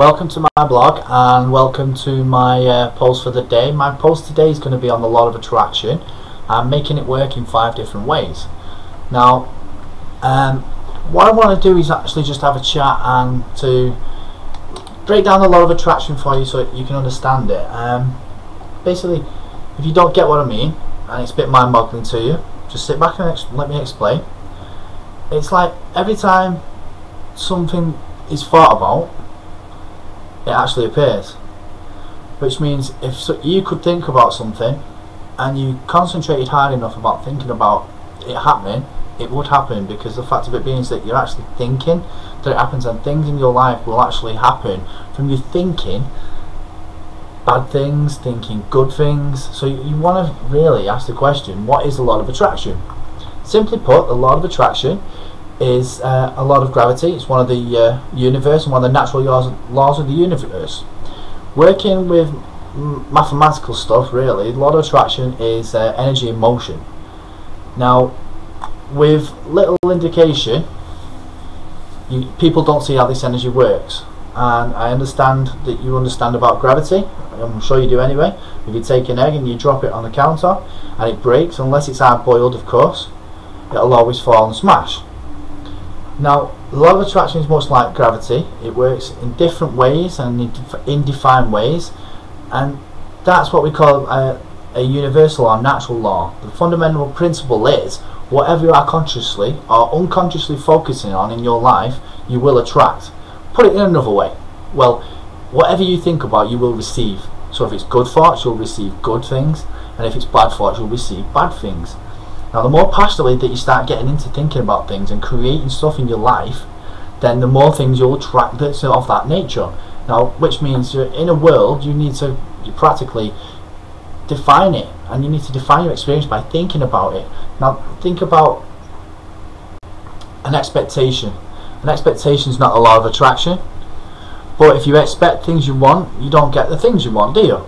Welcome to my blog and welcome to my post for the day. My post today is going to be on the law of attraction and making it work in 5 different ways. Now, what I want to do is actually just have a chat and to break down the law of attraction for you so you can understand it. Basically, if you don't get what I mean and it's a bit mind-boggling to you, just sit back and let me explain. It's like every time something is thought about, it actually appears, which means if you could think about something and you concentrated hard enough about thinking about it happening, it would happen, because the fact of it being is that you're actually thinking that it happens, and things in your life will actually happen from you thinking bad things, thinking good things. So you want to really ask the question, what is the law of attraction? Simply put, the law of attraction is a law of gravity. It's one of the universe and one of the natural laws of the universe. Working with mathematical stuff, really, the law of attraction is energy in motion. Now, with little indication, people don't see how this energy works, and I understand that you understand about gravity. I'm sure you do anyway. If you take an egg and you drop it on the counter and it breaks, unless it's hard boiled, of course, it'll always fall and smash. Now, the law of attraction is much like gravity. It works in different ways and in defined ways, and that's what we call a universal or natural law. The fundamental principle is whatever you are consciously or unconsciously focusing on in your life, you will attract. Put it in another way. Well, whatever you think about, you will receive. So if it's good thoughts, you'll receive good things, and if it's bad thoughts, you'll receive bad things. Now, the more passionately that you start getting into thinking about things and creating stuff in your life, then the more things you'll attract that's of that nature. Now, which means you're in a world, you need to practically define it, and you need to define your experience by thinking about it. Now, think about an expectation. An expectation is not a law of attraction, but if you expect things you want, you don't get the things you want, do you?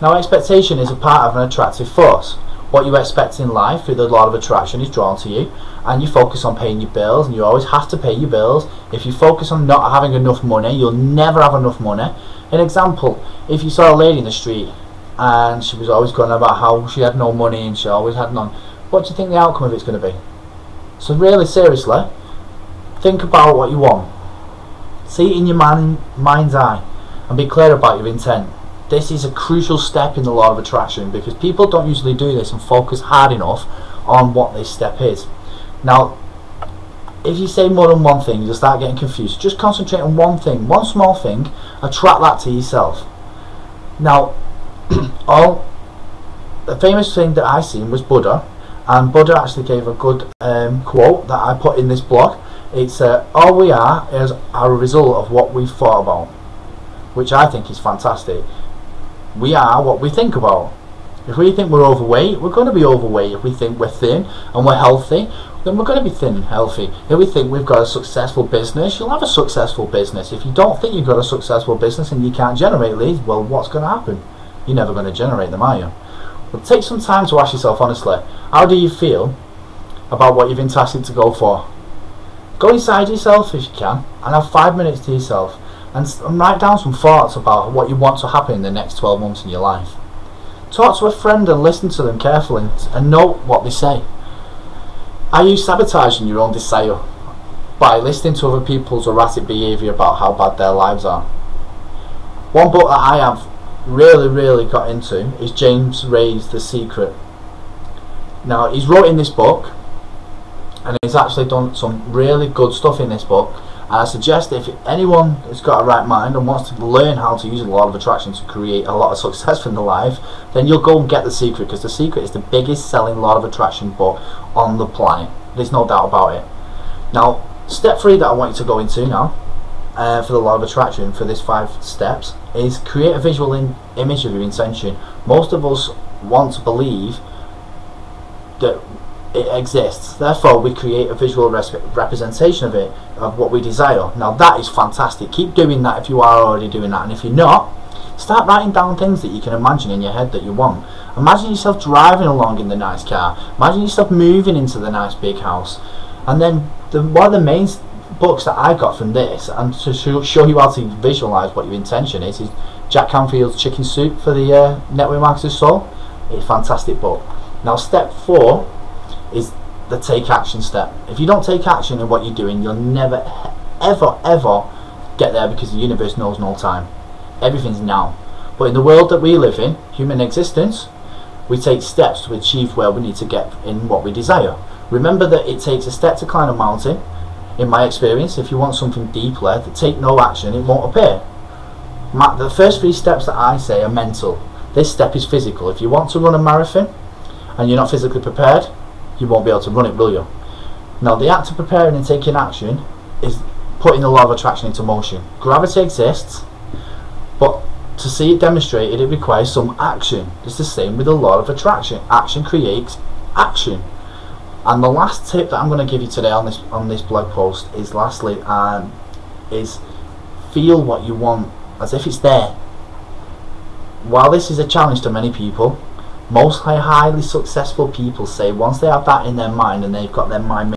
Now, expectation is a part of an attractive force. What you expect in life through the law of attraction is drawn to you, and you focus on paying your bills, and you always have to pay your bills. If you focus on not having enough money, you'll never have enough money. An example, if you saw a lady in the street and she was always going about how she had no money and she always had none, what do you think the outcome of it's going to be? So really, seriously, think about what you want. See it in your mind's eye and be clear about your intent. This is a crucial step in the law of attraction, because people don't usually do this and focus hard enough on what this step is. Now, if you say more than one thing, you'll start getting confused. Just concentrate on one thing, one small thing, attract that to yourself. Now, the famous thing that I seen was Buddha, and Buddha actually gave a good quote that I put in this blog. It's all we are is a result of what we've thought about, which I think is fantastic. We are what we think about. If we think we're overweight, we're going to be overweight. If we think we're thin and we're healthy, then we're going to be thin and healthy. If we think we've got a successful business, you'll have a successful business. If you don't think you've got a successful business and you can't generate leads, well, what's going to happen? You're never going to generate them, are you? But take some time to ask yourself honestly, how do you feel about what you've been tasked to go for? Go inside yourself if you can and have 5 minutes to yourself and write down some thoughts about what you want to happen in the next 12 months in your life. Talk to a friend and listen to them carefully and note what they say. Are you sabotaging your own desire by listening to other people's erratic behaviour about how bad their lives are? One book that I have really got into is James Ray's The Secret. Now, he's wrote in this book, and he's actually done some really good stuff in this book, and I suggest if anyone has got a right mind and wants to learn how to use the law of attraction to create a lot of success in their life, then you'll go and get The Secret, because The Secret is the biggest selling law of attraction book on the planet. There's no doubt about it. Now, step 3 that I want you to go into now for the law of attraction, for this 5 steps, is create a visual image of your intention. Most of us want to believe that it exists, therefore we create a visual representation of it, of what we desire. Now, that is fantastic. Keep doing that if you are already doing that, and if you're not, start writing down things that you can imagine in your head that you want. Imagine yourself driving along in the nice car, imagine yourself moving into the nice big house, and then one of the main books that I got from this, and to show you how to visualize what your intention is Jack Canfield's Chicken Soup for the Network Marketer's Soul. It's a fantastic book. Now step 4 is the take action step. If you don't take action in what you're doing, you'll never ever get there, because the universe knows no time. Everything's now. But in the world that we live in, human existence, we take steps to achieve where we need to get in what we desire. Remember that it takes a step to climb a mountain. In my experience, if you want something deeper, to take no action, it won't appear. The first 3 steps that I say are mental. This step is physical. If you want to run a marathon and you're not physically prepared, you won't be able to run it, will you? Now the act of preparing and taking action is putting the law of attraction into motion. Gravity exists, but to see it demonstrated, it requires some action. It's the same with the law of attraction. Action creates action. And the last tip that I'm going to give you today on this blog post is is feel what you want as if it's there. While this is a challenge to many people, most highly successful people say once they have that in their mind and they've got their mind